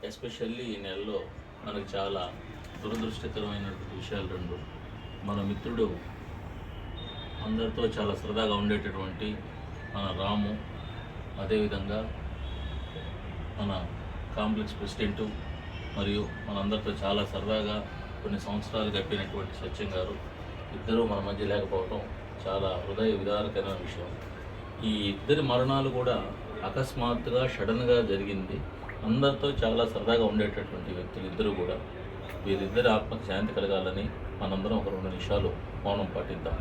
Especially ఈ నెలలో మనకు చాలా దురదృష్టకరమైనటువంటి విషయాలు రెండు. మన మిత్రుడు అందరితో చాలా సరదాగా ఉండేటటువంటి మన రాము, అదేవిధంగా మన కాంప్లెక్స్ ప్రెసిడెంటు మరియు మనందరితో చాలా సరదాగా కొన్ని సంవత్సరాలు గడిపినటువంటి సత్యం గారు ఇద్దరూ మన మధ్య లేకపోవడం చాలా హృదయ విదారకరమైన విషయం. ఈ ఇద్దరి మరణాలు కూడా అకస్మాత్తుగా సడన్గా జరిగింది. అందరితో చాలా సరదాగా ఉండేటటువంటి వ్యక్తులు ఇద్దరు కూడా. వీరిద్దరి ఆత్మకు శాంతి కలగాలని మనందరం ఒక 2 నిమిషాలు మౌనం పాటిద్దాం.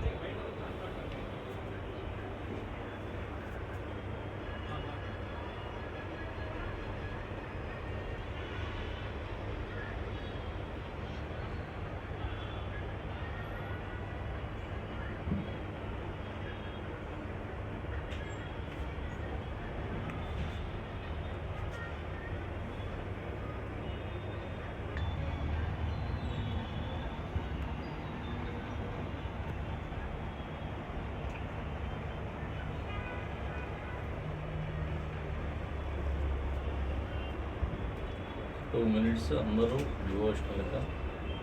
టూ మినిట్స్ అందరూ డివోషనల్గా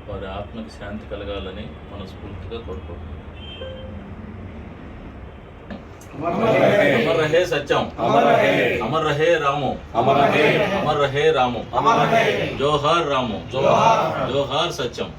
వారి ఆత్మకి శాంతి కలగాలని మనస్ఫూర్తిగా కోరుకుంటున్నాం. అమర్ రహే సత్యం, అమర్ రహే రాము, అమర్ రహే రాము, జోహార్ రాము, జోహార్ సత్యం.